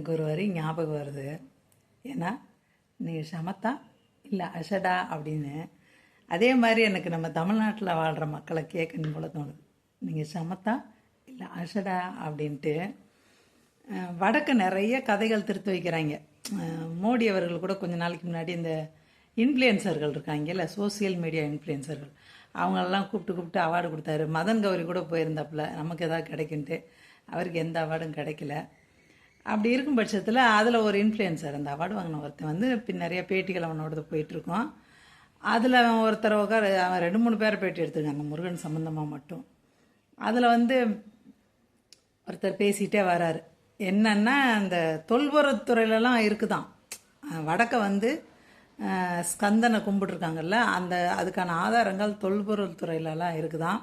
எனக்கு ஒரு வரி ஞாபகம் வருது. ஏன்னா நீங்கள் சமத்தா இல்லை அசடா அப்படின்னு. அதே மாதிரி எனக்கு நம்ம தமிழ்நாட்டில் வாழ்கிற மக்களை கேட்கணும் போல தோணுது. நீங்கள் சமத்தா இல்லை அசடா அப்படின்ட்டு. வடக்கு நிறைய கதைகள் திருத்து வைக்கிறாங்க. மோடி அவர்கள் கூட கொஞ்ச நாளைக்கு முன்னாடி இந்த இன்ஃப்ளூயன்சர்கள் இருக்காங்கல்ல, சோசியல் மீடியா இன்ஃப்ளூயன்சர்கள், அவங்களெல்லாம் கூப்பிட்டு அவார்டு கொடுத்தாரு. மதன் கௌரி கூட போயிருந்தாப்புல நமக்கு எதாவது கிடைக்குன்ட்டு. அவருக்கு எந்த அவார்டும் கிடைக்கல. அப்படி இருக்கும் பட்சத்தில் அதில் ஒரு இன்ஃப்ளூயன்சர், அந்த அவார்டு வாங்கின ஒருத்தன் வந்து நிறைய பேட்டிகள் அவனோடது போயிட்டுருக்கோம். அதில் அவன் ஒருத்தர் அவன் 2-3 பேரை பேட்டி எடுத்துருக்காங்க முருகன் சம்மந்தமாக மட்டும். அதில் வந்து ஒருத்தர் பேசிகிட்டே வராரு. என்னன்னா, அந்த தொல்பொருட்துறையிலலாம் இருக்குதான், வடக்க வந்து ஸ்கந்தனை கும்பிட்டுருக்காங்கல்ல, அதுக்கான ஆதாரங்கள் தொல்பொருள் துறையிலலாம் இருக்குதான்,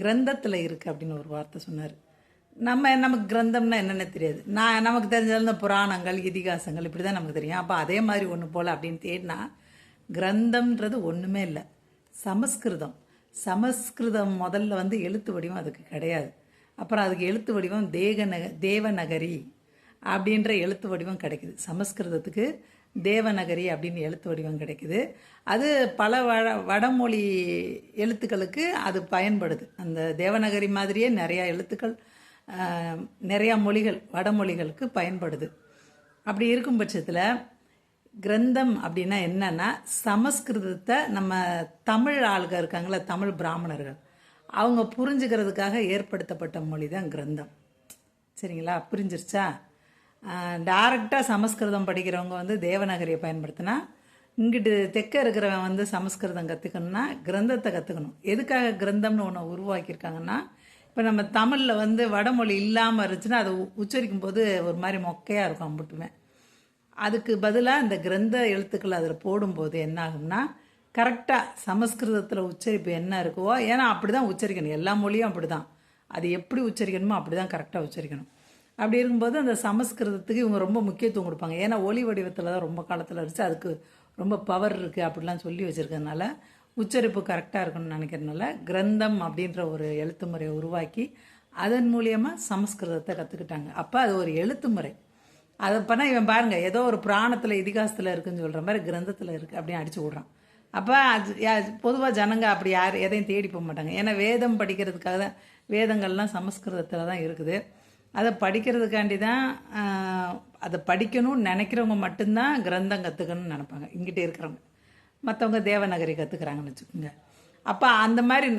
கிரந்தத்தில் இருக்குது அப்படின்னு ஒரு வார்த்தை சொன்னார். நமக்கு கிரந்தம்னா என்னென்ன தெரியாது. நமக்கு தெரிஞ்சது இந்த புராணங்கள் இதிகாசங்கள் இப்படி தான் நமக்கு தெரியும். அப்போ அதே மாதிரி ஒன்று போல் அப்படின்னு தேடினா, கிரந்தம்ன்றது ஒன்றுமே இல்லை, சமஸ்கிருதம் முதல்ல வந்து எழுத்து வடிவம் அதுக்கு கிடையாது. அப்புறம் அதுக்கு எழுத்து வடிவம் தேவநகரி அப்படின்ற எழுத்து வடிவம் கிடைக்குது. சமஸ்கிருதத்துக்கு தேவநகரி அப்படின்னு எழுத்து வடிவம் கிடைக்குது. அது பல வடமொழி எழுத்துக்களுக்கு அது பயன்படுது. அந்த தேவநகரி மாதிரியே நிறையா எழுத்துக்கள் நிறையா மொழிகள் வடமொழிகளுக்கு பயன்படுது. அப்படி இருக்கும் பட்சத்தில் கிரந்தம் அப்படின்னா என்னன்னா, சமஸ்கிருதத்தை நம்ம தமிழ் ஆளுக இருக்காங்களே, தமிழ் பிராமணர்கள், அவங்க புரிஞ்சுக்கிறதுக்காக ஏற்படுத்தப்பட்ட மொழி தான் கிரந்தம். சரிங்களா, புரிஞ்சிருச்சா? டைரெக்டாக சமஸ்கிருதம் படிக்கிறவங்க வந்து தேவநகரியை பயன்படுத்தினா, இங்கிட்டு தெற்க இருக்கிறவன் வந்து சமஸ்கிருதம் கற்றுக்கணுன்னா கிரந்தத்தை கற்றுக்கணும். எதுக்காக கிரந்தம்னு ஒன்று உருவாக்கியிருக்காங்கன்னா, இப்போ நம்ம தமிழில் வந்து வடமொழி இல்லாமல் இருந்துச்சுன்னா அதை உச்சரிக்கும் போது ஒரு மாதிரி மொக்கையாக இருக்கும் அம்புட்டுமே. அதுக்கு பதிலாக இந்த கிரந்த எழுத்துக்கள் அதில் போடும்போது என்ன ஆகும்னா, கரெக்டாக சமஸ்கிருதத்தில் உச்சரிப்பு என்ன இருக்கோ, ஏன்னா அப்படி தான் உச்சரிக்கணும், எல்லா மொழியும் அப்படி தான், அது எப்படி உச்சரிக்கணுமோ அப்படி தான் கரெக்டாக உச்சரிக்கணும். அப்படி இருக்கும்போது அந்த சமஸ்கிருதத்துக்கு இவங்க ரொம்ப முக்கியத்துவம் கொடுப்பாங்க. ஏன்னா ஒலி வடிவத்தில் தான் ரொம்ப காலத்தில் இருந்துச்சு, அதுக்கு ரொம்ப பவர் இருக்குது அப்படிலாம் சொல்லி வச்சுருக்கிறதுனால உச்சரிப்பு கரெக்டாக இருக்கணும்னு நினைக்கிறதுனால கிரந்தம் அப்படின்ற ஒரு எழுத்து முறையை உருவாக்கி அதன் மூலியமாக சமஸ்கிருதத்தை கற்றுக்கிட்டாங்க. அப்போ அது ஒரு எழுத்து முறை. அதை பண்ணால் இவன் பாருங்கள், ஏதோ ஒரு புராணத்தில் இதிகாசத்தில் இருக்குதுன்னு சொல்கிற மாதிரி கிரந்தத்தில் இருக்குது அப்படின்னு அடிச்சு விட்றான். அப்போ அது பொதுவாக ஜனங்க அப்படி எதையும் தேடி போக மாட்டாங்க. ஏன்னா வேதம் படிக்கிறதுக்காக தான், வேதங்கள்லாம் சமஸ்கிருதத்தில் தான் இருக்குது. அதை படிக்கிறதுக்காண்டி தான், அதை படிக்கணும்னு நினைக்கிறவங்க மட்டும்தான் கிரந்தம் கற்றுக்கணும்னு நினைப்பாங்க. இங்கிட்ட இருக்கிறவங்க, மற்றவங்க தேவநகரி கற்றுக்குறாங்கன்னு வச்சுக்கோங்க. அப்போ அந்த மாதிரி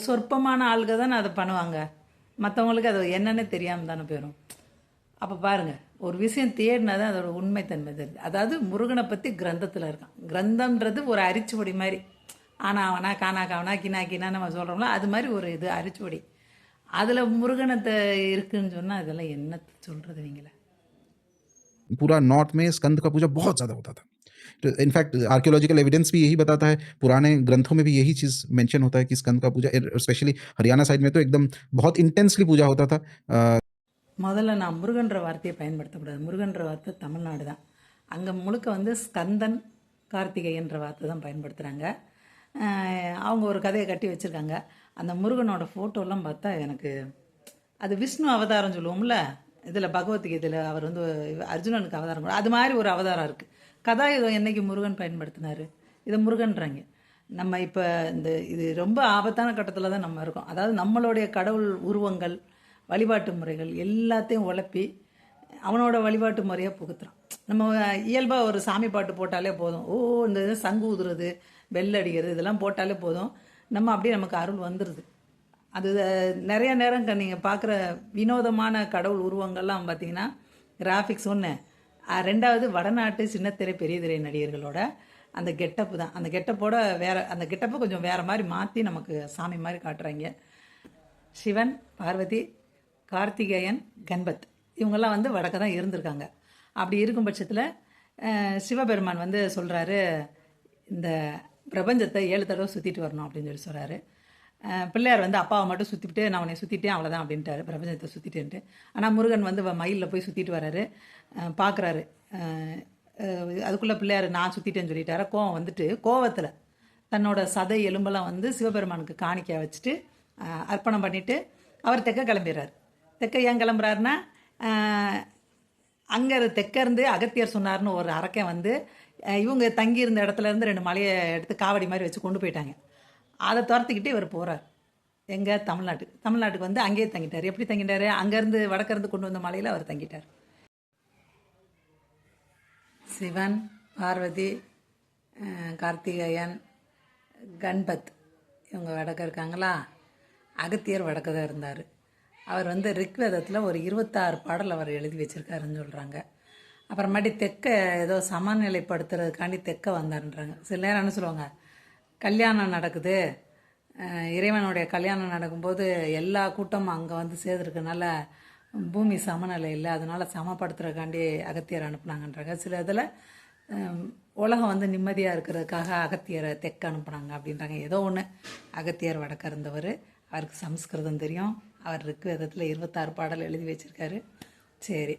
சொற்பமான ஆளுக தானே அதை பண்ணுவாங்க. மற்றவங்களுக்கு அது என்னென்னு தெரியாமல் தானே போயிடும். அப்போ பாருங்கள், ஒரு விஷயம் தேடினா தான் அதோட உண்மைத்தன்மை தெரியுது. அதாவது முருகனை பற்றி கிரந்தத்தில் இருக்கான். கிரந்தம்ன்றது ஒரு அரிச்சுவடி மாதிரி, ஆனாவனா காணாக்காவனா கினா நம்ம சொல்கிறோம்ல, அது மாதிரி ஒரு இது அரிச்சுவடி. அதில் முருகனத்தை இருக்குன்னு சொன்னால் இதெல்லாம் என்ன சொல்கிறது நீங்களே. पूरा नॉर्थ में स्कंद का पूजा बहुत ज़्यादा होता था. इनफैक्ट आर्कियोलॉजिकल एविडेंस भी यही बताता है, पुराने ग्रंथों में भी यही चीज़ मेंशन होता है कि स्कंद का पूजा, स्पेशली हरियाणा साइड में तो एकदम बहुत इंटेंसली पूजा होता था. முதல்ல நான் முருகன்ற வார்த்தையை பயன்படுத்தக்கூடாது. முருகன்ற வார்த்தை தமிழ்நாடு தான். அங்கே முழுக்க வந்து ஸ்கந்தன் கார்த்திகைன்ற வார்த்தை தான் பயன்படுத்துகிறாங்க. அவங்க ஒரு கதையை கட்டி வச்சுருக்காங்க. அந்த முருகனோட ஃபோட்டோலாம் பார்த்தா எனக்கு அது விஷ்ணு அவதாரம் சொல்லுவோம்ல, இதில் பகவத்கீதையில் அவர் வந்து அர்ஜுனனுக்கு அவதாரம், அது மாதிரி ஒரு அவதாரம் இருக்குது. கதாயுதம் என்னைக்கு முருகன் பயன்படுத்தினார், இதை முருகன்றாங்க. நம்ம இப்போ இது ரொம்ப ஆபத்தான கட்டத்தில் தான் நம்ம இருக்கோம். அதாவது நம்மளுடைய கடவுள் உருவங்கள் வழிபாட்டு முறைகள் எல்லாத்தையும் உழப்பி அவனோட வழிபாட்டு முறையாக புகுத்துறான். நம்ம இயல்பாக ஒரு சாமி பாட்டு போட்டாலே போதும், இந்த சங்கு ஊதுறது பெல் அடிக்கிறது இதெல்லாம் போட்டாலே போதும், நம்ம அப்படியே நமக்கு அருள் வந்துடுது. அது நிறைய நேரம் நீங்கள் பார்க்குற வினோதமான கடவுள் உருவங்கள்லாம் பார்த்தீங்கன்னா கிராஃபிக்ஸ் ஒன்று, ரெண்டாவது வடநாட்டு சின்னத்திரை பெரிய திரை நடிகர்களோட அந்த கெட்டப்பு தான். அந்த கெட்டப்போட அந்த கெட்டப்பை கொஞ்சம் வேறு மாதிரி மாற்றி நமக்கு சாமி மாதிரி காட்டுறாங்க. சிவன், பார்வதி, கார்த்திகேயன், கணபத் இவங்கெல்லாம் வந்து வடக்க தான் இருந்திருக்காங்க. அப்படி இருக்கும் பட்சத்தில் சிவபெருமான் வந்து சொல்கிறாரு, இந்த பிரபஞ்சத்தை 7 தடவை சுற்றிட்டு வரணும் அப்படின்னு சொல்லி சொல்கிறாரு. பிள்ளையார் வந்து அப்பாவை மட்டும் சுற்றிட்டு, நான் உன்னை சுற்றிட்டேன் அவ்வளோதான் அப்படின்ட்டாரு, பிரபஞ்சத்தை சுற்றிட்டேன்ட்டு. ஆனால் முருகன் வந்து மயிலில் போய் சுற்றிட்டு வர்றாரு, பார்க்குறாரு. அதுக்குள்ளே பிள்ளையார் நான் சுற்றிட்டேன்னு சொல்லிட்டார. கோவம் வந்துட்டு கோவத்தில் தன்னோட சதை எலும்பெல்லாம் வந்து சிவபெருமானுக்கு காணிக்க வச்சுட்டு அர்ப்பணம் பண்ணிவிட்டு அவர் தெற்க கிளம்பிடுறாரு. தெற்க ஏன் கிளம்புறாருன்னா, அங்கே தெற்க இருந்து அகத்தியர் சொன்னார்னு ஒரு அரக்கன் வந்து இவங்க தங்கியிருந்த இடத்துல இருந்து 2 மலையை எடுத்து காவடி மாதிரி வச்சு கொண்டு போயிட்டாங்க. அதை துரத்திக்கிட்டு இவர் போகிறார். எங்கே? தமிழ்நாட்டுக்கு வந்து அங்கேயே தங்கிட்டார். எப்படி தங்கிட்டார்? அங்கேருந்து வடக்கிருந்து கொண்டு வந்த மலையில் அவர் தங்கிட்டார். சிவன், பார்வதி, கார்த்திகேயன், கண்பத் இவங்க வடக்க இருக்காங்களா. அகத்தியர் வடக்க தான் இருந்தார். அவர் வந்து ரிக்வேதத்தில் ஒரு 26 பாடல் அவர் எழுதி வச்சுருக்காருன்னு சொல்கிறாங்க. அப்புறமாட்டி தெற்க ஏதோ சமநிலைப்படுத்துறதுக்காண்டி தெற்க வந்தாருன்றாங்க. சில நேரம் என்ன சொல்லுவாங்க, கல்யாணம் நடக்குது, இறைவனுடைய கல்யாணம் நடக்கும்போது எல்லா கூட்டமும் அங்கே வந்து சேர்ந்துருக்கனால பூமி சமநிலை இல்லை, அதனால் சமப்படுத்துறதுக்காண்டி அகத்தியர் அனுப்புனாங்கன்றாங்க. சில இதில் உலகம் வந்து நிம்மதியாக இருக்கிறதுக்காக அகத்தியரை தெற்க அனுப்புனாங்க அப்படின்றாங்க. ஏதோ ஒன்று. அகத்தியர் வடக்க இருந்தவர். அவருக்கு சமஸ்கிருதம் தெரியும். அவர் ரிக்வேதத்தில் 26 பாடல் எழுதி வச்சுருக்காரு. சரி,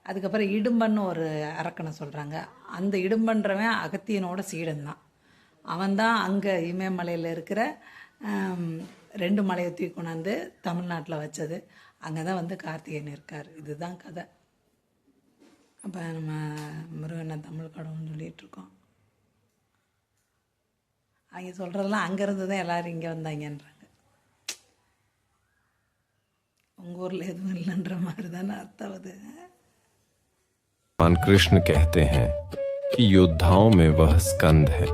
அதுக்கப்புறம் இடும்பன்னு ஒரு அரக்கனை சொல்கிறாங்க. அந்த இடும்பன்றவன் அகத்தியனோட சீடன் தான். அவன்தான் அங்கே இமயமலையில் இருக்கிற 2 மலையை தூக்கி கொண்டாந்து தமிழ்நாட்டில் வச்சது. அங்கே தான் வந்து கார்த்திகேயன் இருக்கார். இதுதான் கதை. அப்போ நம்ம முருகனை தமிழ் கடவுள்னு சொல்லிகிட்ருக்கோம். அவங்க சொல்கிறதெல்லாம் அங்கேருந்து தான் எல்லோரும் இங்கே வந்தாங்கன்றாங்க. உங்கள் ஊரில் எதுவும் இல்லைன்ற மாதிரி தானே அர்த்தம் அது. भगवान कृष्ण कहते हैं कि योद्धाओं में वह स्कंद है.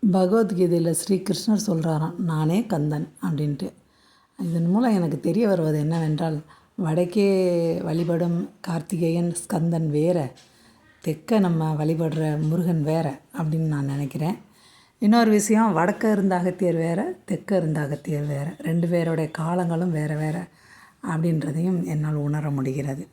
பகவத்கீதையில் ஸ்ரீகிருஷ்ணர் சொல்கிறாராம், நானே கந்தன் அப்படின்ட்டு. இதன் மூலம் எனக்கு தெரிய வருவது என்னவென்றால், வடக்கே வழிபடும் கார்த்திகேயன் ஸ்கந்தன் வேறு, தெற்க நம்ம வழிபடுற முருகன் வேறு அப்படின்னு நான் நினைக்கிறேன். இன்னொரு விஷயம், வடக்க இருந்த அகத்தியர் வேறு, தெற்க இருந்த அகத்தியர் வேறு, 2 பேரோடைய காலங்களும் வேறு வேறு அப்படின்றதையும் என்னால் உணர முடிகிறது.